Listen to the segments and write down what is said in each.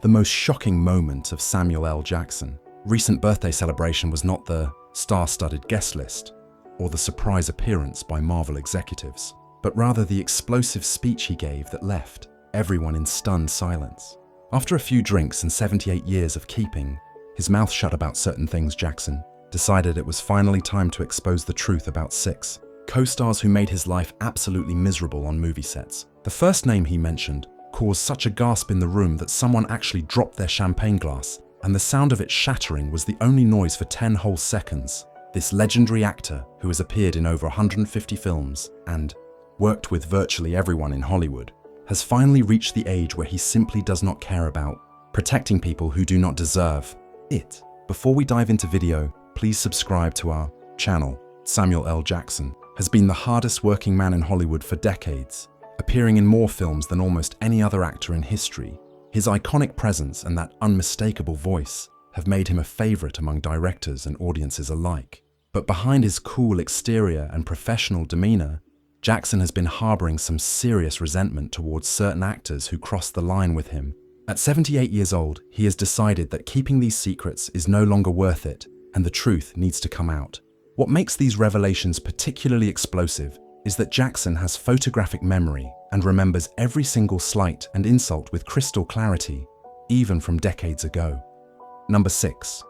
the most shocking moment of Samuel L. Jackson. Recent birthday celebration was not the star-studded guest list or the surprise appearance by Marvel executives, but rather the explosive speech he gave that left everyone in stunned silence. After a few drinks and 78 years of keeping his mouth shut about certain things, Jackson decided it was finally time to expose the truth about 6 co-stars who made his life absolutely miserable on movie sets. The first name he mentioned caused such a gasp in the room that someone actually dropped their champagne glass, and the sound of it shattering was the only noise for 10 whole seconds. This legendary actor, who has appeared in over 150 films and worked with virtually everyone in Hollywood, has finally reached the age where he simply does not care about protecting people who do not deserve it. Before we dive into video, please subscribe to our channel. Samuel L. Jackson has been the hardest working man in Hollywood for decades, appearing in more films than almost any other actor in history. His iconic presence and that unmistakable voice have made him a favorite among directors and audiences alike. But behind his cool exterior and professional demeanor, Jackson has been harboring some serious resentment towards certain actors who crossed the line with him. At 78 years old, he has decided that keeping these secrets is no longer worth it, and the truth needs to come out. What makes these revelations particularly explosive is that Jackson has photographic memory and remembers every single slight and insult with crystal clarity, even from decades ago. Number 6.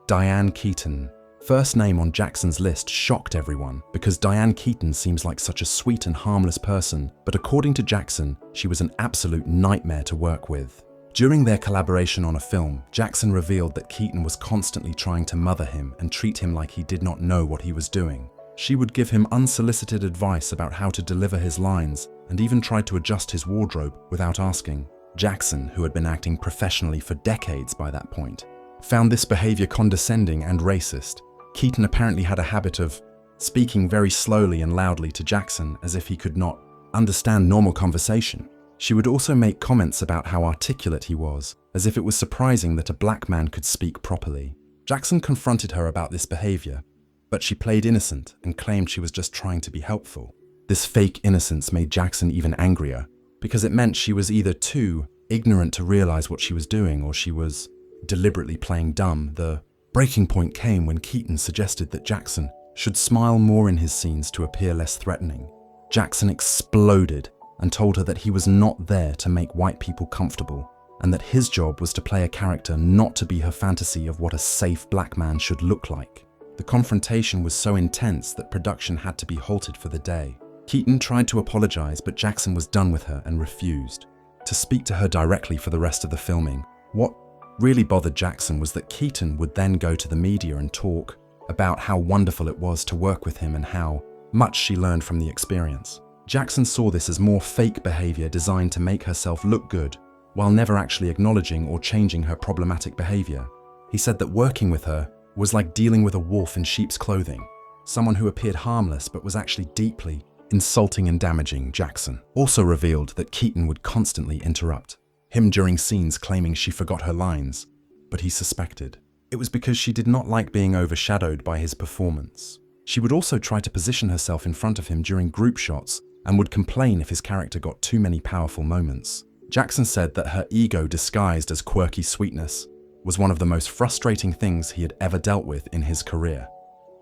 Diane Keaton. First name on Jackson's list shocked everyone because Diane Keaton seems like such a sweet and harmless person, but according to Jackson, she was an absolute nightmare to work with. During their collaboration on a film, Jackson revealed that Keaton was constantly trying to mother him and treat him like he did not know what he was doing. She would give him unsolicited advice about how to deliver his lines and even tried to adjust his wardrobe without asking. Jackson, who had been acting professionally for decades by that point, found this behavior condescending and racist. Keaton apparently had a habit of speaking very slowly and loudly to Jackson as if he could not understand normal conversation. She would also make comments about how articulate he was, as if it was surprising that a black man could speak properly. Jackson confronted her about this behavior, but she played innocent and claimed she was just trying to be helpful. This fake innocence made Jackson even angrier, because it meant she was either too ignorant to realize what she was doing or she was deliberately playing dumb. The breaking point came when Keaton suggested that Jackson should smile more in his scenes to appear less threatening. Jackson exploded and told her that he was not there to make white people comfortable, and that his job was to play a character, not to be her fantasy of what a safe black man should look like. The confrontation was so intense that production had to be halted for the day. Keaton tried to apologize, but Jackson was done with her and refused to speak to her directly for the rest of the filming. What really bothered Jackson was that Keaton would then go to the media and talk about how wonderful it was to work with him and how much she learned from the experience. Jackson saw this as more fake behavior designed to make herself look good, while never actually acknowledging or changing her problematic behavior. He said that working with her was like dealing with a wolf in sheep's clothing, someone who appeared harmless but was actually deeply insulting and damaging. Jackson also revealed that Keaton would constantly interrupt him during scenes, claiming she forgot her lines, but he suspected it was because she did not like being overshadowed by his performance. She would also try to position herself in front of him during group shots and would complain if his character got too many powerful moments. Jackson said that her ego disguised as quirky sweetness was one of the most frustrating things he had ever dealt with in his career.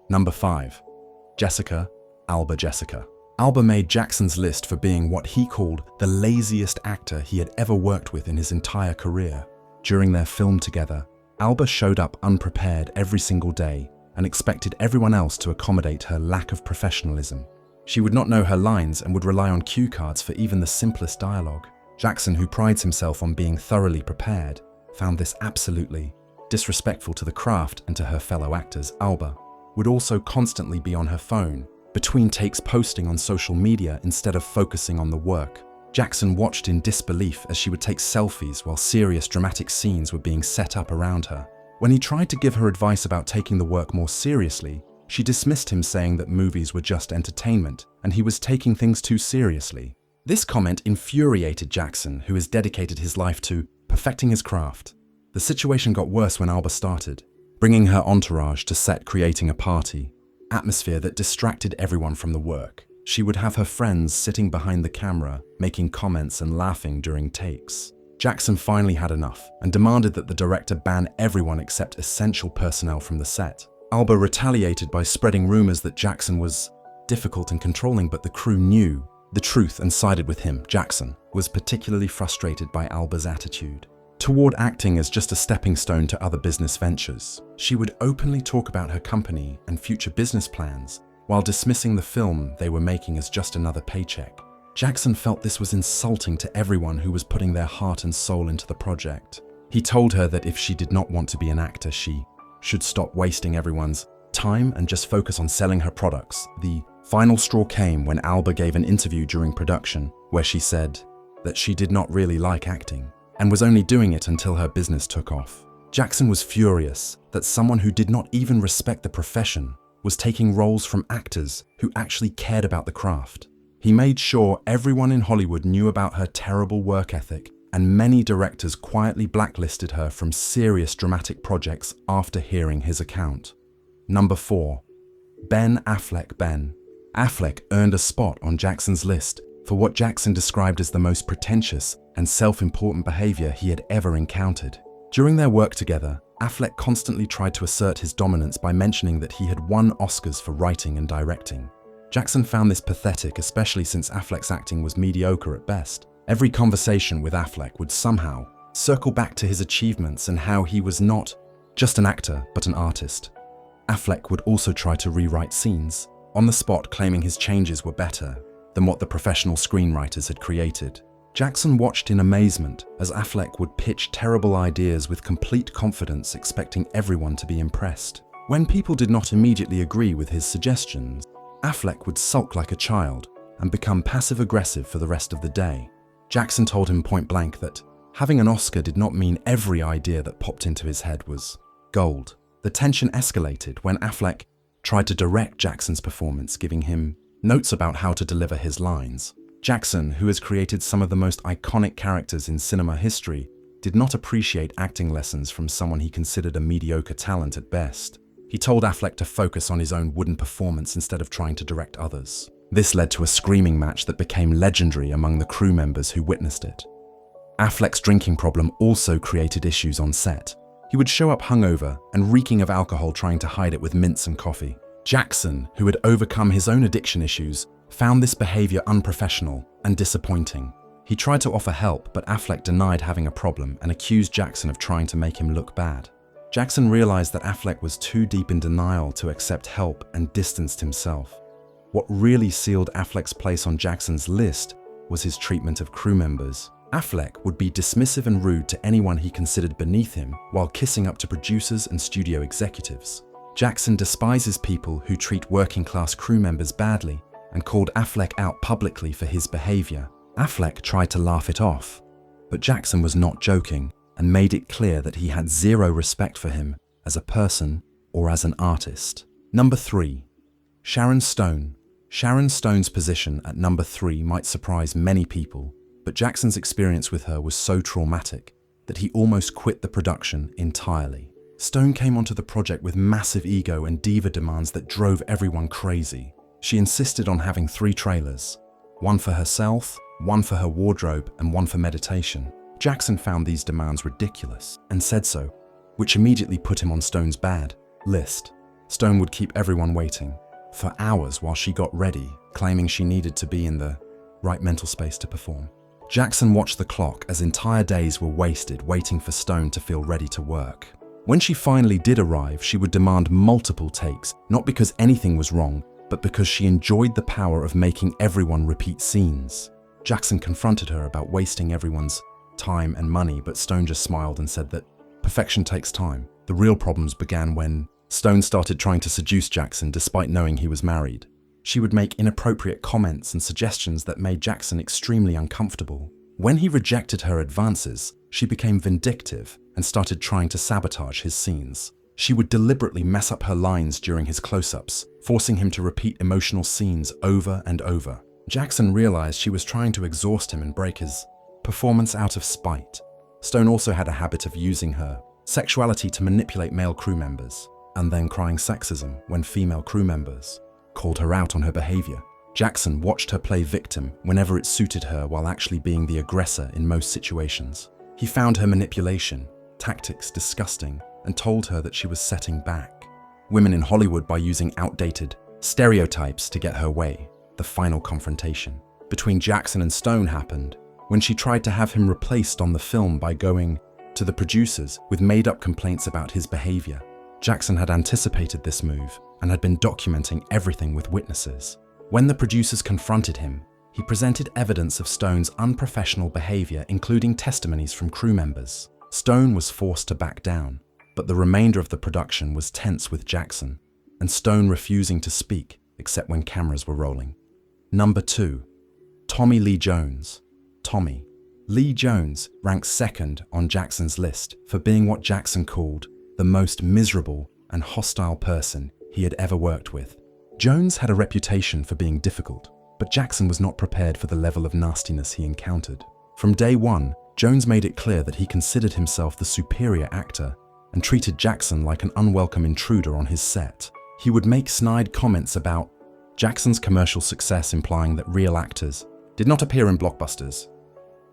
Number 5. Alba Jessica. Alba made Jackson's list for being what he called the laziest actor he had ever worked with in his entire career. During their film together, Alba showed up unprepared every single day and expected everyone else to accommodate her lack of professionalism. She would not know her lines and would rely on cue cards for even the simplest dialogue. Jackson, who prides himself on being thoroughly prepared, found this absolutely disrespectful to the craft and to her fellow actors. Alba would also constantly be on her phone, between takes posting on social media instead of focusing on the work. Jackson watched in disbelief as she would take selfies while serious dramatic scenes were being set up around her. When he tried to give her advice about taking the work more seriously, she dismissed him, saying that movies were just entertainment and he was taking things too seriously. This comment infuriated Jackson, who has dedicated his life to perfecting his craft. The situation got worse when Alba started bringing her entourage to set, creating a party atmosphere that distracted everyone from the work. She would have her friends sitting behind the camera, making comments and laughing during takes. Jackson finally had enough and demanded that the director ban everyone except essential personnel from the set. Alba retaliated by spreading rumors that Jackson was difficult and controlling, but the crew knew the truth and sided with him. Jackson was particularly frustrated by Alba's attitude toward acting as just a stepping stone to other business ventures. She would openly talk about her company and future business plans while dismissing the film they were making as just another paycheck. Jackson felt this was insulting to everyone who was putting their heart and soul into the project. He told her that if she did not want to be an actor, she should stop wasting everyone's time and just focus on selling her products. The final straw came when Alba gave an interview during production where she said that she did not really like acting and was only doing it until her business took off. Jackson was furious that someone who did not even respect the profession was taking roles from actors who actually cared about the craft. He made sure everyone in Hollywood knew about her terrible work ethic, and many directors quietly blacklisted her from serious dramatic projects after hearing his account. Number 4. Ben Affleck. Ben Affleck earned a spot on Jackson's list for what Jackson described as the most pretentious and self-important behavior he had ever encountered. During their work together, Affleck constantly tried to assert his dominance by mentioning that he had won Oscars for writing and directing. Jackson found this pathetic, especially since Affleck's acting was mediocre at best. Every conversation with Affleck would somehow circle back to his achievements and how he was not just an actor, but an artist. Affleck would also try to rewrite scenes on the spot, claiming his changes were better than what the professional screenwriters had created. Jackson watched in amazement as Affleck would pitch terrible ideas with complete confidence, expecting everyone to be impressed. When people did not immediately agree with his suggestions, Affleck would sulk like a child and become passive-aggressive for the rest of the day. Jackson told him point blank that having an Oscar did not mean every idea that popped into his head was gold. The tension escalated when Affleck tried to direct Jackson's performance, giving him notes about how to deliver his lines. Jackson, who has created some of the most iconic characters in cinema history, did not appreciate acting lessons from someone he considered a mediocre talent at best. He told Affleck to focus on his own wooden performance instead of trying to direct others. This led to a screaming match that became legendary among the crew members who witnessed it. Affleck's drinking problem also created issues on set. He would show up hungover and reeking of alcohol, trying to hide it with mints and coffee. Jackson, who had overcome his own addiction issues, found this behavior unprofessional and disappointing. He tried to offer help, but Affleck denied having a problem and accused Jackson of trying to make him look bad. Jackson realized that Affleck was too deep in denial to accept help and distanced himself. What really sealed Affleck's place on Jackson's list was his treatment of crew members. Affleck would be dismissive and rude to anyone he considered beneath him while kissing up to producers and studio executives. Jackson despises people who treat working-class crew members badly and called Affleck out publicly for his behavior. Affleck tried to laugh it off, but Jackson was not joking and made it clear that he had zero respect for him as a person or as an artist. Number 3. Sharon Stone. Sharon Stone's position at number 3 might surprise many people, but Jackson's experience with her was so traumatic that he almost quit the production entirely. Stone came onto the project with massive ego and diva demands that drove everyone crazy. She insisted on having 3 trailers, one for herself, one for her wardrobe, and one for meditation. Jackson found these demands ridiculous and said so, which immediately put him on Stone's bad list. Stone would keep everyone waiting for hours while she got ready, claiming she needed to be in the right mental space to perform. Jackson watched the clock as entire days were wasted waiting for Stone to feel ready to work. When she finally did arrive, she would demand multiple takes, not because anything was wrong, but because she enjoyed the power of making everyone repeat scenes. Jackson confronted her about wasting everyone's time and money, but Stone just smiled and said that perfection takes time. The real problems began when Stone started trying to seduce Jackson despite knowing he was married. She would make inappropriate comments and suggestions that made Jackson extremely uncomfortable. When he rejected her advances, she became vindictive and started trying to sabotage his scenes. She would deliberately mess up her lines during his close-ups, forcing him to repeat emotional scenes over and over. Jackson realized she was trying to exhaust him and break his performance out of spite. Stone also had a habit of using her sexuality to manipulate male crew members, and then crying sexism when female crew members called her out on her behavior. Jackson watched her play victim whenever it suited her while actually being the aggressor in most situations. He found her manipulation, tactics disgusting, and told her that she was setting back women in Hollywood by using outdated stereotypes to get her way. The final confrontation between Jackson and Stone happened when she tried to have him replaced on the film by going to the producers with made-up complaints about his behavior. Jackson had anticipated this move and had been documenting everything with witnesses. When the producers confronted him, he presented evidence of Stone's unprofessional behavior, including testimonies from crew members. Stone was forced to back down, but the remainder of the production was tense with Jackson, and Stone refusing to speak except when cameras were rolling. Number 2. Tommy Lee Jones. Tommy Lee Jones ranks second on Jackson's list for being what Jackson called the most miserable and hostile person he had ever worked with. Jones had a reputation for being difficult, but Jackson was not prepared for the level of nastiness he encountered. From day one, Jones made it clear that he considered himself the superior actor and treated Jackson like an unwelcome intruder on his set. He would make snide comments about Jackson's commercial success, implying that real actors did not appear in blockbusters.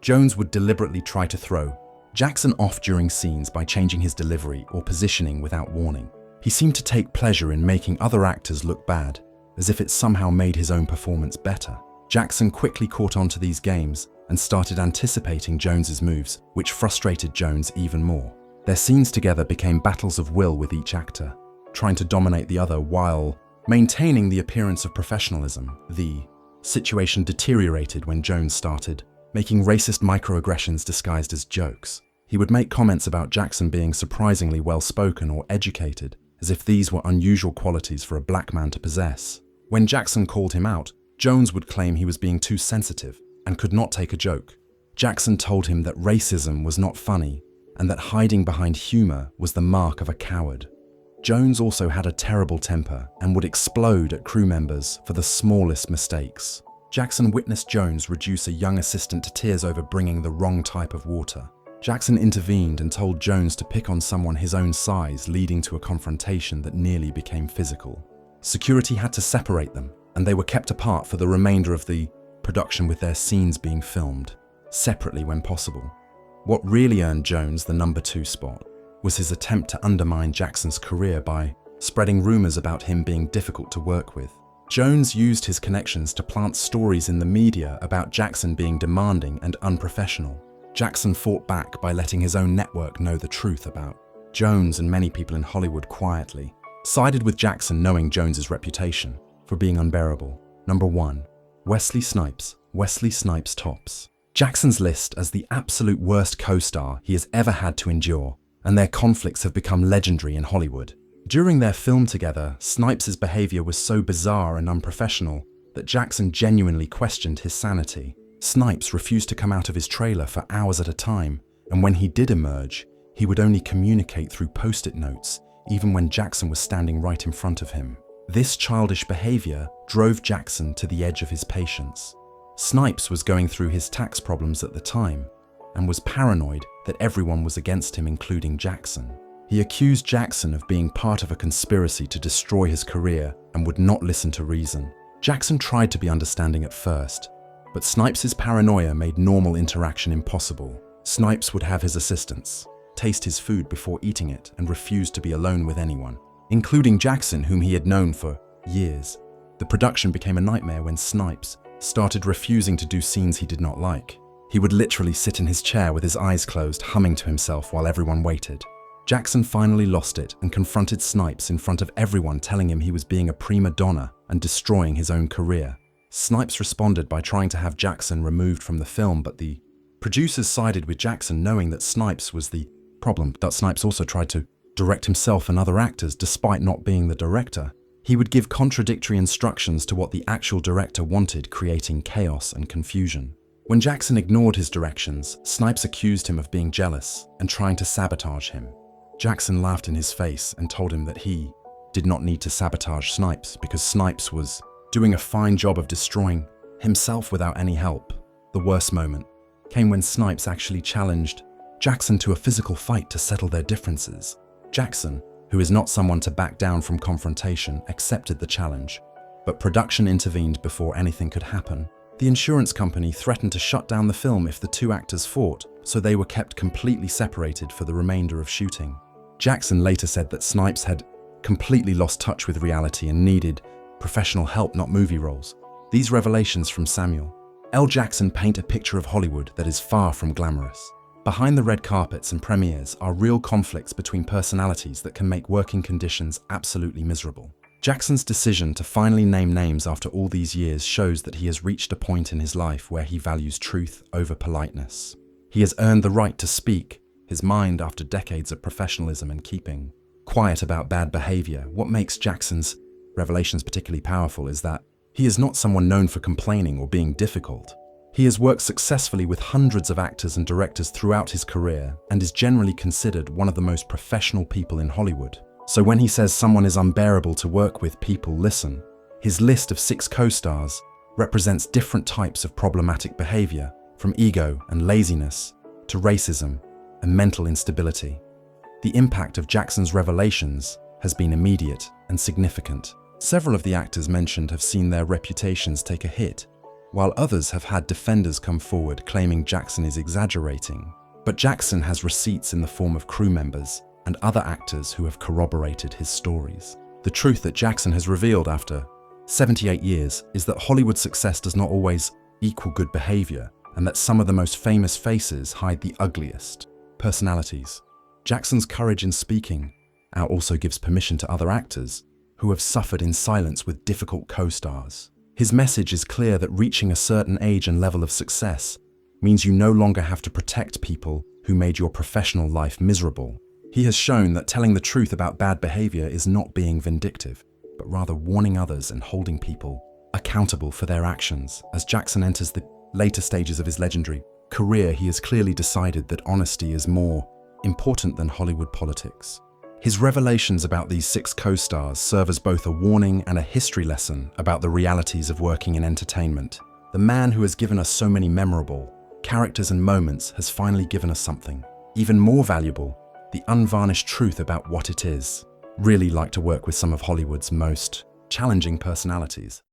Jones would deliberately try to throw Jackson off during scenes by changing his delivery or positioning without warning. He seemed to take pleasure in making other actors look bad, as if it somehow made his own performance better. Jackson quickly caught on to these games and started anticipating Jones's moves, which frustrated Jones even more. Their scenes together became battles of will with each actor, trying to dominate the other while maintaining the appearance of professionalism. The situation deteriorated when Jones started making racist microaggressions disguised as jokes. He would make comments about Jackson being surprisingly well-spoken or educated, as if these were unusual qualities for a black man to possess. When Jackson called him out, Jones would claim he was being too sensitive and could not take a joke. Jackson told him that racism was not funny and that hiding behind humor was the mark of a coward. Jones also had a terrible temper and would explode at crew members for the smallest mistakes. Jackson witnessed Jones reduce a young assistant to tears over bringing the wrong type of water. Jackson intervened and told Jones to pick on someone his own size, leading to a confrontation that nearly became physical. Security had to separate them, and they were kept apart for the remainder of the production, with their scenes being filmed separately when possible. What really earned Jones the number 2 spot was his attempt to undermine Jackson's career by spreading rumors about him being difficult to work with. Jones used his connections to plant stories in the media about Jackson being demanding and unprofessional. Jackson fought back by letting his own network know the truth about Jones, and many people in Hollywood quietly sided with Jackson, knowing Jones's reputation for being unbearable. Number 1. Wesley Snipes. Wesley Snipes tops Jackson's list as the absolute worst co-star he has ever had to endure, and their conflicts have become legendary in Hollywood. During their film together, Snipes' behavior was so bizarre and unprofessional that Jackson genuinely questioned his sanity. Snipes refused to come out of his trailer for hours at a time, and when he did emerge, he would only communicate through post-it notes, even when Jackson was standing right in front of him. This childish behavior drove Jackson to the edge of his patience. Snipes was going through his tax problems at the time, and was paranoid that everyone was against him, including Jackson. He accused Jackson of being part of a conspiracy to destroy his career and would not listen to reason. Jackson tried to be understanding at first, but Snipes' paranoia made normal interaction impossible. Snipes would have his assistants taste his food before eating it and refused to be alone with anyone, including Jackson, whom he had known for years. The production became a nightmare when Snipes started refusing to do scenes he did not like. He would literally sit in his chair with his eyes closed, humming to himself while everyone waited. Jackson finally lost it and confronted Snipes in front of everyone, telling him he was being a prima donna and destroying his own career. Snipes responded by trying to have Jackson removed from the film, but the producers sided with Jackson, knowing that Snipes was the problem. That Snipes also tried to direct himself and other actors despite not being the director. He would give contradictory instructions to what the actual director wanted, creating chaos and confusion. When Jackson ignored his directions, Snipes accused him of being jealous and trying to sabotage him. Jackson laughed in his face and told him that he did not need to sabotage Snipes because Snipes was doing a fine job of destroying himself without any help. The worst moment came when Snipes actually challenged Jackson to a physical fight to settle their differences. Jackson, who is not someone to back down from confrontation, accepted the challenge, but production intervened before anything could happen. The insurance company threatened to shut down the film if the two actors fought, so they were kept completely separated for the remainder of shooting. Jackson later said that Snipes had completely lost touch with reality and needed professional help, not movie roles. These revelations from Samuel L. Jackson paint a picture of Hollywood that is far from glamorous. Behind the red carpets and premieres are real conflicts between personalities that can make working conditions absolutely miserable. Jackson's decision to finally name names after all these years shows that he has reached a point in his life where he values truth over politeness. He has earned the right to speak his mind after decades of professionalism and keeping quiet about bad behavior. What makes Jackson's revelations particularly powerful is that he is not someone known for complaining or being difficult. He has worked successfully with hundreds of actors and directors throughout his career and is generally considered one of the most professional people in Hollywood. So when he says someone is unbearable to work with, people listen. His list of 6 co-stars represents different types of problematic behavior, from ego and laziness to racism and mental instability. The impact of Jackson's revelations has been immediate and significant. Several of the actors mentioned have seen their reputations take a hit, while others have had defenders come forward claiming Jackson is exaggerating. But Jackson has receipts in the form of crew members and other actors who have corroborated his stories. The truth that Jackson has revealed after 78 years is that Hollywood success does not always equal good behavior, and that some of the most famous faces hide the ugliest personalities. Jackson's courage in speaking out also gives permission to other actors who have suffered in silence with difficult co-stars. His message is clear that reaching a certain age and level of success means you no longer have to protect people who made your professional life miserable. He has shown that telling the truth about bad behavior is not being vindictive, but rather warning others and holding people accountable for their actions. As Jackson enters the later stages of his legendary career, he has clearly decided that honesty is more important than Hollywood politics. His revelations about these 6 co-stars serve as both a warning and a history lesson about the realities of working in entertainment. The man who has given us so many memorable characters and moments has finally given us something even more valuable: the unvarnished truth about what it is really like to work with some of Hollywood's most challenging personalities.